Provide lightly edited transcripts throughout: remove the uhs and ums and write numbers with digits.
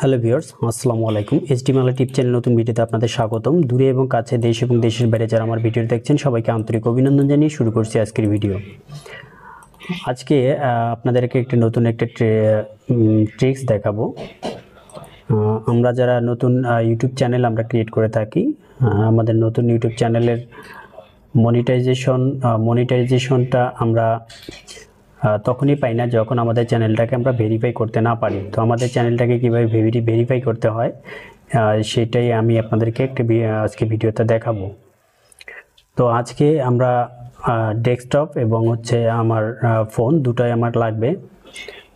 Hello viewers, আসসালামু আলাইকুম। SD Bangla টিপ channel নতুন ভিডিওতে আপনাদের স্বাগতম। দূরে এবং কাছে, দেশ এবং দেশের বাইরে যারা আমার ভিডিও দেখছেন সবাইকে আন্তরিক অভিনন্দন জানিয়ে শুরু করছি আজকের ভিডিও। আজকে আপনাদেরকে নতুন একটা ট্রিক্স দেখাবো। আমরা যারা নতুন ইউটিউব চ্যানেল আমরা ক্রিয়েট করে থাকি, আমাদের নতুন ইউটিউব চ্যানেলের মনিটাইজেশনটা আমরা তখনই পাই না যখন আমাদের চ্যানেলটাকে আমরা ভেরিফাই করতে না পারি। তো আমাদের চ্যানেলটাকে কীভাবে ভেরিফাই করতে হয় সেটাই আমি আপনাদেরকে আজকে ভিডিওতে দেখাবো। তো আজকে আমরা ডেস্কটপ এবং আমার ফোন দুটোই আমার লাগবে,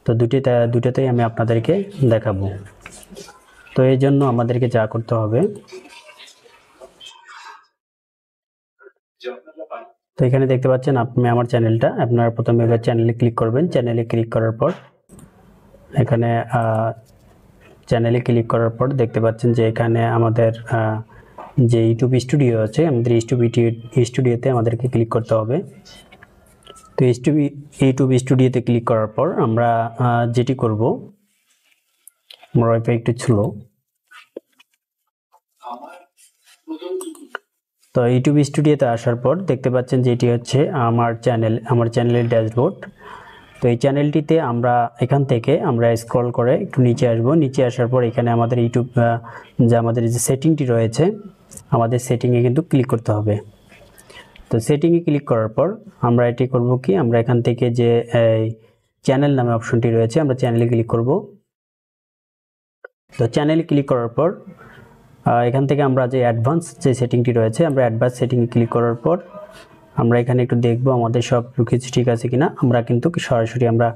তো দুটোতেই আমি আপনাদেরকে দেখাবো। তো এই জন্য আমাদেরকে যা করতে হবে, তো এখানে দেখতে পাচ্ছেন আপনি আমার চ্যানেলটা। আপনারা প্রথমে এবার চ্যানেলে ক্লিক করবেন। চ্যানেলে ক্লিক করার পর এখানে দেখতে পাচ্ছেন যে এখানে আমাদের যে ইউটিউব স্টুডিও আছে, আমাদের স্টুডিওতে আমাদেরকে ক্লিক করতে হবে। তো ইউটিউব স্টুডিওতে ক্লিক করার পর আমরা যেটি করব, আমার ওয়াইফাই একটু স্লো। তো ইউটিউব স্টুডিওতে আসার পর দেখতে পাচ্ছেন যে এটি হচ্ছে আমার চ্যানেলের ড্যাশবোর্ড। তো এই চ্যানেলটিতে আমরা এখান থেকে আমরা স্ক্রল করে একটু নিচে আসব। নিচে আসার পর এখানে আমাদের ইউটিউব আমাদের যে সেটিংটি রয়েছে, আমাদের সেটিংয়ে কিন্তু ক্লিক করতে হবে। তো সেটিংয়ে ক্লিক করার পর আমরা এটি করব কি, আমরা এখান থেকে যে চ্যানেল নামে অপশনটি রয়েছে, আমরা চ্যানেলে ক্লিক করব। তো চ্যানেলে ক্লিক করার পর এখান থেকে আমরা যে অ্যাডভান্স যে সেটিংটি রয়েছে, আমরা অ্যাডভান্স সেটিংয়ে ক্লিক করার পর আমরা এখানে একটু দেখব আমাদের সব কিছু ঠিক আছে কিনা। আমরা কিন্তু সরাসরি আমরা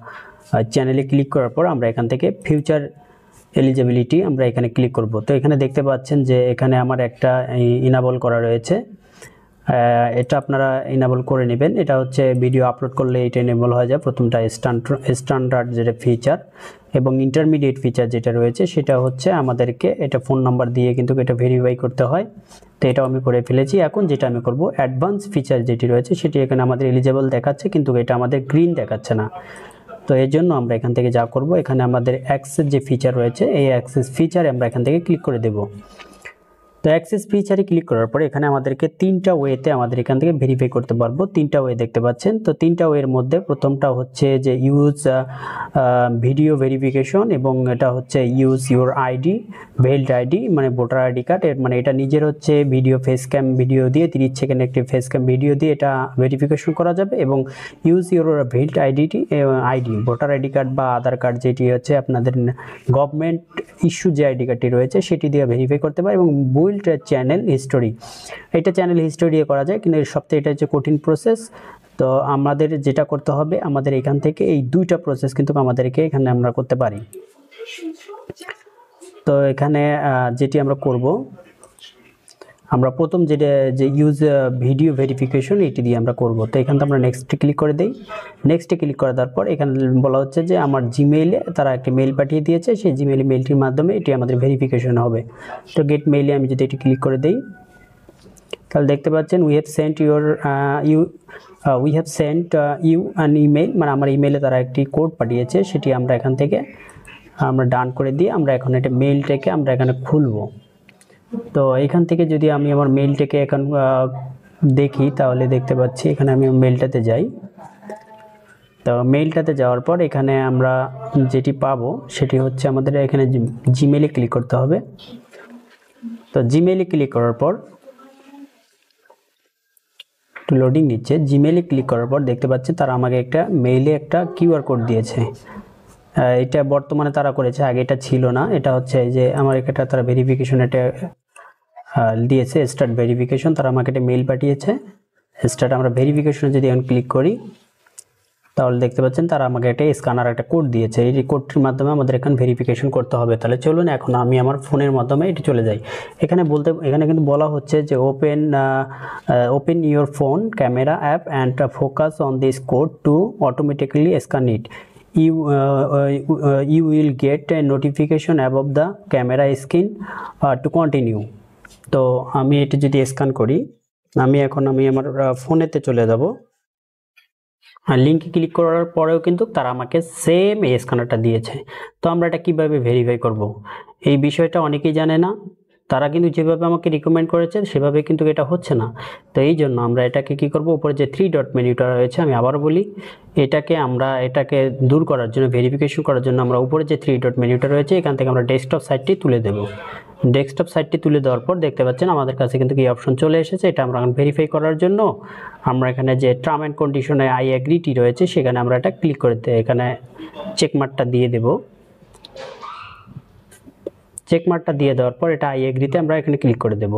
চ্যানেলে ক্লিক করার পর আমরা এখান থেকে ফিউচার এলিজিবিলিটি আমরা এখানে ক্লিক করব। তো এখানে দেখতে পাচ্ছেন যে এখানে আমার একটা ইনাবল করা রয়েছে, এটা আপনারা ইনাবল করে নেবেন। এটা হচ্ছে ভিডিও আপলোড করলে এটা ইনেবল হয়ে যায়। প্রথমটা স্ট্যান্ডার্ড যেটা ফিচার, এবং ইন্টারমিডিয়েট ফিচার যেটা রয়েছে সেটা হচ্ছে আমাদেরকে এটা ফোন নাম্বার দিয়ে কিন্তু এটা ভেরিফাই করতে হয়। তো এটাও আমি করে ফেলেছি। এখন যেটা আমি করব, অ্যাডভান্স ফিচার যেটি রয়েছে সেটি এখানে আমাদের এলিজেবল দেখাচ্ছে, কিন্তু এটা আমাদের গ্রিন দেখাচ্ছে না। তো এর জন্য আমরা এখান থেকে যা করব, এখানে আমাদের অ্যাক্সেস যে ফিচার রয়েছে, এই অ্যাক্সেস ফিচারে আমরা এখান থেকে ক্লিক করে দেব। তো অ্যাক্সেস ফিচারে ক্লিক করার পরে এখানে আমাদেরকে তিনটা ওয়েতে আমাদের এখান থেকে ভেরিফাই করতে পারবো। তিনটা ওয়ে দেখতে পাচ্ছেন। তো তিনটা ওয়ের মধ্যে প্রথমটা হচ্ছে যে ইউজ ভিডিও ভেরিফিকেশন, এবং এটা হচ্ছে ইউজ ইউর আইডি, ভেলড আইডি মানে ভোটার আইডি কার্ড। মানে এটা নিজের হচ্ছে ভিডিও ফেস ক্যাম ভিডিও দিয়ে 30 সেকেন্ড একটি ফেস ক্যাম ভিডিও দিয়ে এটা ভেরিফিকেশন করা যাবে। এবং use your valid ID voter ID card বা আধার কার্ড, যেটি হচ্ছে আপনাদের গভর্নমেন্ট ইস্যু যে আইডি কার্ডটি রয়েছে সেটি দিয়ে ভেরিফাই করতে পারে। এবং চ্যানেল হিস্টোরি, এটা চ্যানেল হিস্টোরি দিয়ে করা যায়, কিন্তু এর সবথেকে এটা হচ্ছে কঠিন প্রসেস। তো আমাদের যেটা করতে হবে, আমাদের এখান থেকে এই দুইটা প্রসেস কিন্তু আমাদেরকে এখানে আমরা করতে পারি। তো এখানে যেটি আমরা করব, আমরা প্রথম যে ইউজ ভিডিও ভেরিফিকেশন এটি দিয়ে আমরা করব। তো এখান থেকে আমরা নেক্সটে ক্লিক করে দেই। নেক্সটে ক্লিক করে দেওয়ার পর এখানে বলা হচ্ছে যে আমার জিমেইলে তারা একটি মেইল পাঠিয়ে দিয়েছে, সেই মেইলটির মাধ্যমে এটি আমাদের ভেরিফিকেশন হবে। তো গেট মেইলে আমি যদি এটি ক্লিক করে দেই, তাহলে দেখতে পাচ্ছেন we have sent you an email, মানে আমার ইমেইলে তারা একটি কোড পাঠিয়েছে, সেটি আমরা এখান থেকে আমরা ডান করে দিয়ে আমরা এখন এটা মেইলটাকে আমরা এখানে খুলব। তো এখান থেকে যদি আমি আমার মেইলটাকে এখন দেখি, তাহলে দেখতে পাচ্ছি এখানে আমি মেইলটাতে যাই। তো মেইলটাতে যাওয়ার পর এখানে আমরা যেটি পাবো সেটি হচ্ছে আমাদের এখানে জিমেইলে ক্লিক করতে হবে। তো জিমেইলে ক্লিক করার পর একটু লোডিং নিচ্ছে। জিমেইলে ক্লিক করার পর দেখতে পাচ্ছি তারা আমাকে একটা মেইলে একটা কিউআর কোড দিয়েছে। এটা বর্তমানে তারা করেছে, আগে এটা ছিল না। এটা হচ্ছে যে আমার একটা তারা ভেরিফিকেশন এটা দিয়েছে, স্টার্ট ভেরিফিকেশন। তারা আমাকে একটা মেইল পাঠিয়েছে স্টার্ট। আমরা ভেরিফিকেশনে যদি এখন ক্লিক করি, তাহলে দেখতে পাচ্ছেন তারা আমাকে একটা স্ক্যানার একটা কোড দিয়েছে। এই কোডটির মাধ্যমে আমাদের এখন ভেরিফিকেশন করতে হবে। তাহলে চলুন এখন আমি আমার ফোনের মাধ্যমে এটি চলে যাই। এখানে কিন্তু বলা হচ্ছে যে open your phone camera app and focus on this code to automatically scan it. You will get a notification above the camera screen to continue. তো আমি এটি যদি স্ক্যান করি, আমি আমার ফোনেতে চলে যাব। লিঙ্কে ক্লিক করার পরেও কিন্তু তারা আমাকে সেম এই স্ক্যানারটা দিয়েছে। তো আমরা এটা কিভাবে ভেরিফাই করব? এই বিষয়টা অনেকেই জানে না। তারা কিন্তু যেভাবে আমাকে রিকমেন্ড করেছে সেভাবে কিন্তু এটা হচ্ছে না। তো এই জন্য আমরা এটাকে কি করব, উপরে যে 3 ডট মেনুটা রয়েছে, আমি আবারও বলি, এটাকে দূর করার জন্য, ভেরিফিকেশন করার জন্য আমরা উপরে যে 3 ডট মেনুটা রয়েছে এখান থেকে আমরা ডেস্কটপ সাইটটি তুলে দেব। ডেস্কটপ সাইটটি তুলে দেওয়ার পর দেখতে পাচ্ছেন আমাদের কাছে কিন্তু এই অপশন চলে এসেছে। এটা আমরা ভেরিফাই করার জন্য আমরা এখানে যে টার্ম অ্যান্ড কন্ডিশনে আই এগ্রিটি রয়েছে সেখানে আমরা এটা ক্লিক করে এখানে চেকমার্কটা দিয়ে দেব। চেকমার্কটা দিয়ে দেওয়ার পর এটা আই এগ্রিতে আমরা এখানে ক্লিক করে দেব।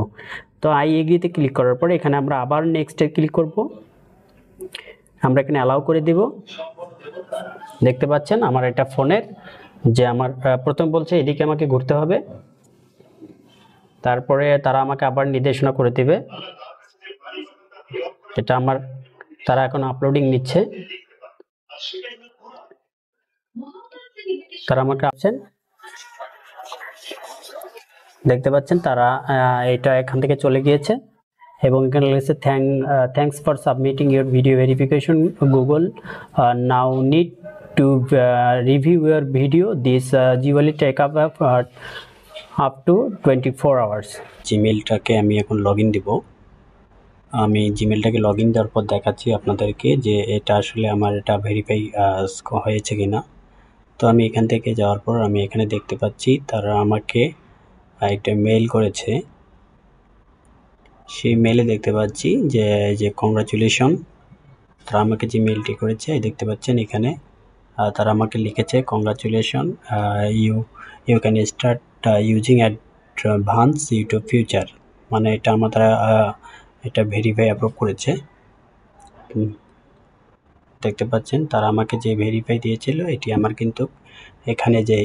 তো আই এগ্রিতে ক্লিক করার পর এখানে আমরা আবার নেক্সটে ক্লিক করব। আমরা এখানে অ্যালাউ করে দিব। দেখতে পাচ্ছেন আমার এটা ফোনের যে আমার প্রথম বলছে এদিকে আমাকে ঘুরতে হবে, তারপরে তারা আমাকে আবার নির্দেশনা করে দিবে। এটা তারা এখন আপলোডিং নিচ্ছে। তারা আমাকে আসছেন, দেখতে পাচ্ছেন তারা এটা এখান থেকে চলে গিয়েছে এবং এখানে লিখেছে thanks for submitting your video verification Google now need to review your video this usually take up to 24 hours। জিমেলটাকে আমি এখন লগ ইন দিব। আমি জিমেলটাকে লগ ইন দেওয়ার পর দেখাচ্ছি আপনাদেরকে যে এটা আসলে আমার এটা ভেরিফাই হয়েছে কিনা। তো আমি এখান থেকে যাওয়ার পর আমি এখানে দেখতে পাচ্ছি তারা আমাকে একটা মেইল করেছে। সেই মেইলে দেখতে পাচ্ছি যে কংগ্রাচুলেশন। তারা আমাকে যে মেইলটি করেছে দেখতে পাচ্ছেন এখানে তারা আমাকে লিখেছে congratulation, you can start using advance YouTube future. মানে এটা তারা এটা ভেরিফাই অ্যাপ্রুভ করেছে। দেখতে পাচ্ছেন তারা আমাকে যে ভেরিফাই দিয়েছিল এটি আমার কিন্তু এখানে যে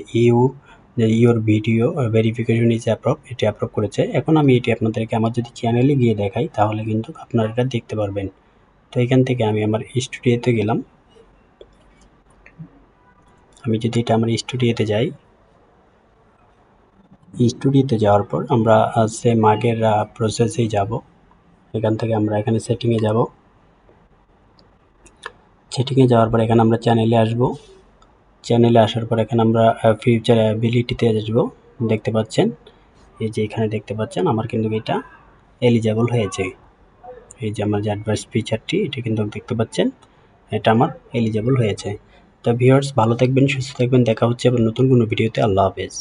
your video verification is approve, এটি অ্যাপ্রুভ করেছে। এখন আমি এটি আপনাদেরকে আমার যদি চ্যানেলে গিয়ে দেখাই তাহলে কিন্তু আপনারা এটা দেখতে পারবেন। তো এখান থেকে আমি আমার স্টুডিওতে গেলাম। আমি যদি এটা আমার স্টুডিওতে যাই, স্টুডিওতে যাওয়ার পর আমরা সেম আগের প্রসেসেই যাব। এখান থেকে আমরা এখানে সেটিংয়ে যাব। সেটিংয়ে যাওয়ার পর এখানে আমরা চ্যানেলে আসব। চ্যানেলে আসার পর এখানে আমরা ফিউচার অ্যাবিলিটিতে আসব। দেখতে পাচ্ছেন এই যে এখানে দেখতে পাচ্ছেন আমার কিন্তু এটা এলিজেবল হয়েছে। এই যে আমার যে অ্যাডভান্স ফিচারটি এটা কিন্তু দেখতে পাচ্ছেন এটা আমার এলিজেবল হয়েছে। তো ভিউয়ার্স ভালো থাকবেন, সুস্থ থাকবেন, দেখা হচ্ছে আবার নতুন কোনো ভিডিওতে। আল্লাহ হাফেজ।